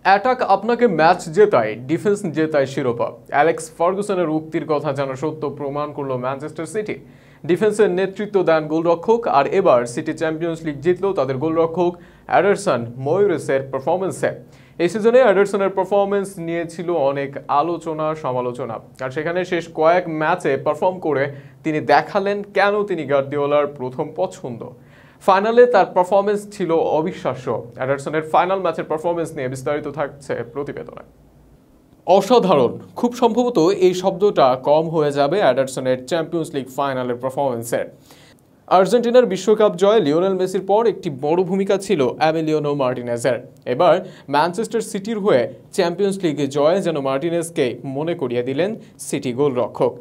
Attack আপনাকে match জেতায়, defence জেতায় শিরোপা। Alex ফার্গুসনের উক্তির কথা যেন সত্য প্রমাণ করলো ম্যানচেস্টার সিটি। ডিফেন্সের নেতৃত্ব দেন গোলরক্ষক, আর এবার সিটি চ্যাম্পিয়ন্স লিগ জিতল তাদের গোলরক্ষক এডারসন ময়ুরেসের পারফরমেন্সে। এই সিজনে এডারসনের পারফরমেন্স নিয়েছিল অনেক আলোচনা সমালোচনা, আর সেখানে শেষ কয়েক ম্যাচে পারফর্ম করে তিনি দেখালেন কেন তিনি গার্দিওলার প্রথম পছন্দ। ফাইনালে তার পারফরমেন্স ছিল অবিশ্বাস্য। এডারসনের ফাইনাল ম্যাচের পারফরমেন্স নিয়ে বিস্তারিত থাকছে প্রতিবেদনে। অসাধারণ, খুব সম্ভবত এই শব্দটা কম হয়ে যাবে এডারসনের চ্যাম্পিয়ন্স লিগ ফাইনালের পারফরমেন্সের। আর্জেন্টিনার বিশ্বকাপ জয়ে লিওনেল মেসির পর একটি বড় ভূমিকা ছিল এমিলিয়ানো মার্টিনেজের। এবার ম্যানচেস্টার সিটির হয়ে চ্যাম্পিয়ন্স লিগে জয়ে যেন মার্টিনেজকে মনে করিয়ে দিলেন সিটি গোলরক্ষক।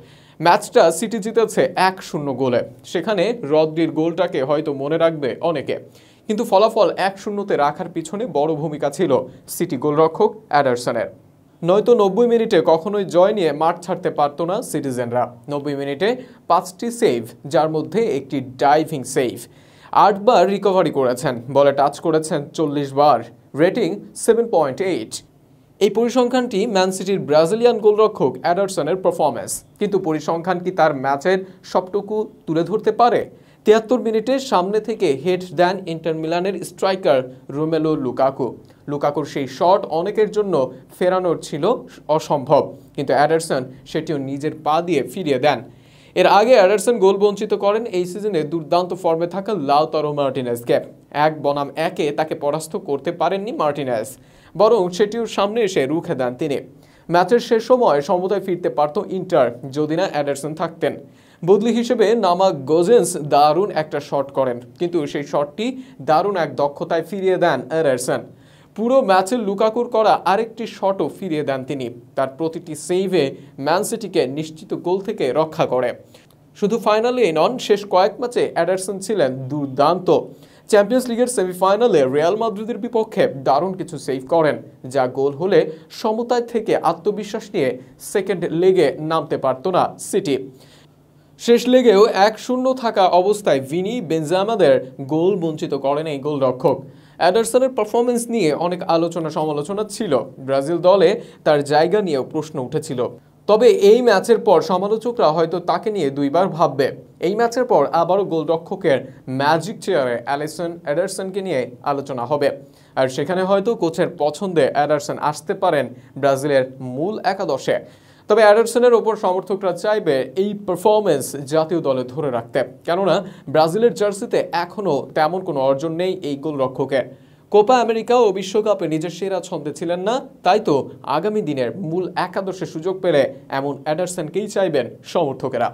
ম্যাচটা সিটি জিতেছে 1-0 গোলে। সেখানে রদ্রির গোলটাকে হয়তো মনে রাখবে অনেকে, কিন্তু ফলাফল 1-0-তে রাখার পিছনে বড় ভূমিকা ছিল সিটি গোলরক্ষক এডারসনের। নয়তো 90 মিনিটে কখনোই জয় নিয়ে মাঠ ছাড়তে পারত না সিটিজেনরা। 90 মিনিটে 5টি সেভ, যার মধ্যে একটি ডাইভিং সেভ। 8 বার রিকভারি করেছেন, বলে টাচ করেছেন 40 বার, রেটিং 7.8। এই পরিসংখ্যানটি ম্যান সিটির ব্রাজিলিয়ান গোলরক্ষক এডারসনের পারফরমেন্স। কিন্তু পরিসংখ্যান কি তার ম্যাচের সবটুকু তুলে ধরতে পারে? 73 মিনিটে সামনে থেকে হেড দেন ইন্টার মিলানের স্ট্রাইকার রোমেলো লুকাকুর সেই শট অনেকের জন্য ফেরানোর ছিল অসম্ভব, কিন্তু এডারসন সেটিও নিজের পা দিয়ে ফিরিয়ে দেন। এর আগে এডারসন গোল বঞ্চিত করেন এই সিজনে দুর্দান্ত ফর্মে থাকা লাউতারো মার্টিনেজকে। 1 বনাম 1-এ তাকে পরাস্ত করতে পারেননি মার্টিনেজ, বরং সেটিও সামনে এসে রুখে দেন তিনি। ম্যাচের শেষ সময় সমতায় ফিরতে পারত ইন্টার যদি না এডারসন থাকতেন। বদলি হিসেবে নামা গোজেন্স দারুণ একটা শট করেন, কিন্তু সেই শটটি দারুণ এক দক্ষতায় ফিরিয়ে দেন এডারসন। পুরো ম্যাচে লুকাকুর করা আরেকটি শটও ফিরিয়ে দেন তিনি। তার প্রতিটি সেভে ম্যান সিটিকে নিশ্চিত গোল থেকে রক্ষা করে। শুধু ফাইনালেই নন, শেষ কয়েক ম্যাচে এডারসন ছিলেন দুর্দান্ত। চ্যাম্পিয়ন্স লিগের সেমিফাইনালে রিয়াল মাদ্রিদের বিপক্ষে দারুণ কিছু সেভ করেন, যা গোল হলে সমতায় থেকে আত্মবিশ্বাস নিয়ে সেকেন্ড লেগে নামতে পারত না সিটি। শেষ লেগেও 1-0 থাকা অবস্থায় ভিনি বেনজেমাদের গোল বঞ্চিত করেন এই গোলরক্ষক। এডারসনের পারফরমেন্স নিয়ে অনেক আলোচনা সমালোচনা ছিল। ব্রাজিল দলে তার জায়গা নিয়েও প্রশ্ন উঠেছিল। তবে এই ম্যাচের পর সমালোচকরা হয়তো তাকে নিয়ে 2 বার ভাববে। এই ম্যাচের পর আবারও গোলরক্ষকের ম্যাজিক চেয়ারে অ্যালিসন এডারসনকে নিয়ে আলোচনা হবে, আর সেখানে হয়তো কোচের পছন্দে এডারসন আসতে পারেন ব্রাজিলের মূল একাদশে। তবে এডারসনের ওপর সমর্থকরা চাইবে এই পারফরমেন্স জাতীয় দলে ধরে রাখতে, কেননা ব্রাজিলের জার্সিতে এখনও তেমন কোনো অর্জন নেই এই গোলরক্ষকের। কোপা আমেরিকা ও বিশ্বকাপে নিজের সেরা ছন্দে ছিলেন না, তাই তো আগামী দিনের মূল একাদশে সুযোগ পেলে এমন এডারসনকেই চাইবেন সমর্থকেরা।